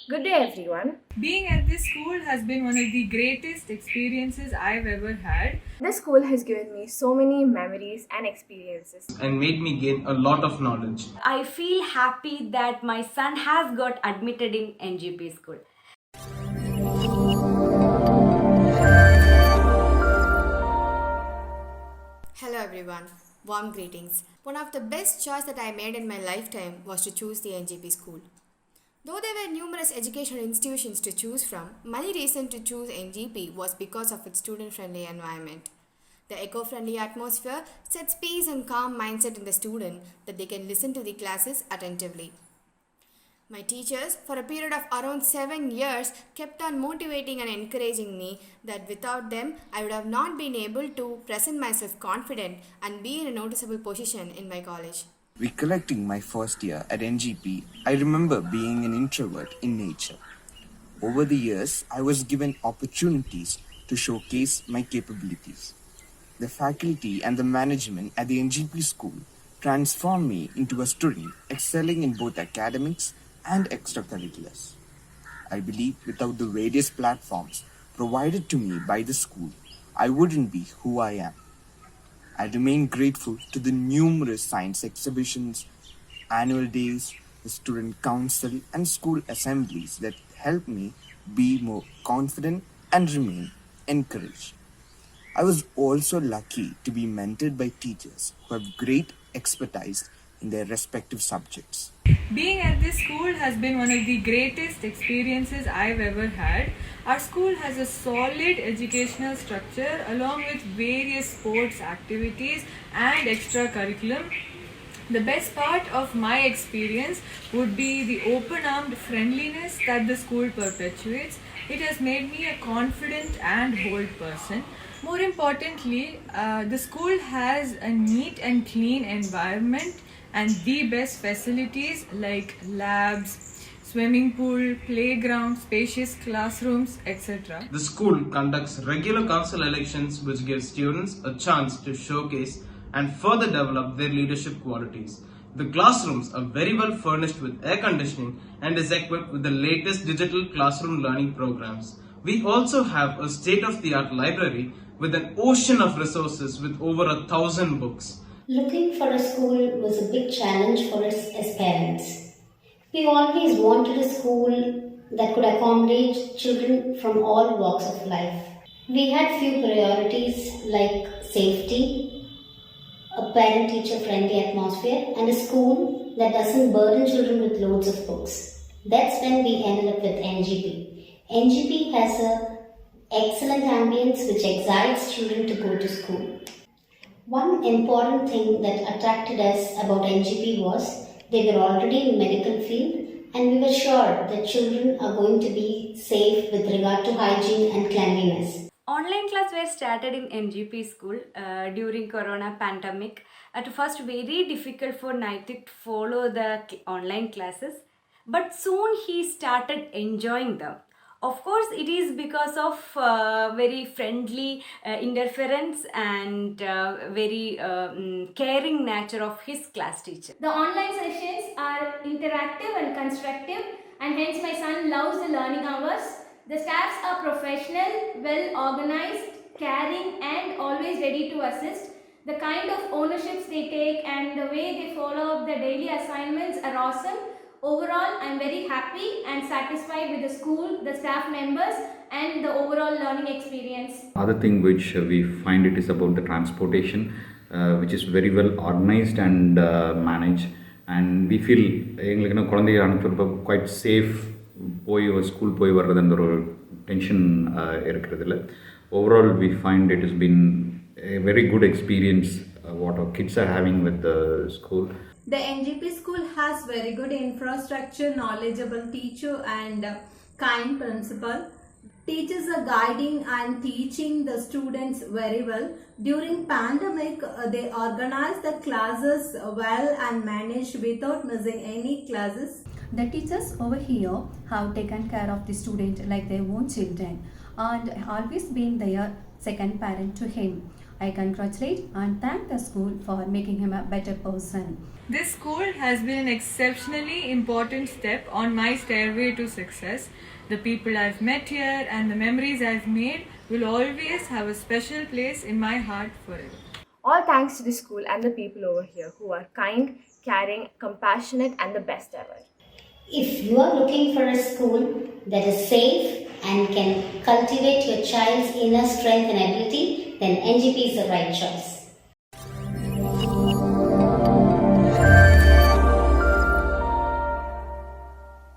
Good day, everyone. Being at this school has been one of the greatest experiences I've ever had. This school has given me so many memories and experiences. And made me gain a lot of knowledge. I feel happy that my son has got admitted in NGP school. Hello everyone, warm greetings. One of the best choice that I made in my lifetime was to choose the NGP school. Though there were numerous educational institutions to choose from, my reason to choose NGP was because of its student-friendly environment. The eco-friendly atmosphere sets peace and calm mindset in the student that they can listen to the classes attentively. My teachers, for a period of around 7 years, kept on motivating and encouraging me that without them, I would have not been able to present myself confident and be in a noticeable position in my college. Recollecting my first year at NGP, I remember being an introvert in nature. Over the years, I was given opportunities to showcase my capabilities. The faculty and the management at the NGP school transformed me into a student excelling in both academics and extracurriculars. I believe without the various platforms provided to me by the school, I wouldn't be who I am. I remain grateful to the numerous science exhibitions, annual days, the student council, and school assemblies that helped me be more confident and remain encouraged. I was also lucky to be mentored by teachers who have great expertise in their respective subjects. Being at this school has been one of the greatest experiences I've ever had. Our school has a solid educational structure along with various sports activities and extracurriculum. The best part of my experience would be the open-armed friendliness that the school perpetuates. It has made me a confident and bold person. More importantly, the school has a neat and clean environment and the best facilities like labs, swimming pool, playground, spacious classrooms, etc. The school conducts regular council elections which give students a chance to showcase and further develop their leadership qualities. The classrooms are very well furnished with air conditioning and is equipped with the latest digital classroom learning programs. We also have a state-of-the-art library with an ocean of resources with over 1,000 books. Looking for a school was a big challenge for us as parents. We always wanted a school that could accommodate children from all walks of life. We had few priorities like safety, a parent-teacher friendly atmosphere, and a school that doesn't burden children with loads of books. That's when we ended up with NGP. NGP has a excellent ambience which excites children to go to school. One important thing that attracted us about NGP was they were already in medical field and we were sure that children are going to be safe with regard to hygiene and cleanliness. Online class were started in NGP school during Corona pandemic. At first, very difficult for Naitik to follow the online classes, but soon he started enjoying them. Of course, it is because of very friendly interference and very caring nature of his class teacher. The online sessions are interactive and constructive, and hence my son loves the learning hours. The staffs are professional, well organized, caring, and always ready to assist. The kind of ownerships they take and the way they follow up the daily assignments are awesome. Overall, I am very happy and satisfied with the school, the staff members, and the overall learning experience. Other thing which we find it is about the transportation, which is very well organized and managed, and we feel எங்களுக்கு குழந்தைய அனுப்பிச்சப்போ quite safe போய் school போய் வர்றதுன்ற ஒரு tension இருக்கிறதில்ல. Overall, we find it has been a very good experience what our kids are having with the school. The NGP school has very good infrastructure, knowledgeable teacher and kind principal. Teachers are guiding and teaching the students very well. During pandemic, they organized the classes well and managed without missing any classes. The teachers over here have taken care of the student like their own children and always been their second parent to him. I congratulate and thank the school for making him a better person. This school has been an exceptionally important step on my stairway to success. The people I've met here and the memories I've made will always have a special place in my heart forever. All thanks to the school and the people over here who are kind, caring, compassionate, and the best ever. If you are looking for a school that is safe and can cultivate your child's inner strength and ability, then NGP is the right choice.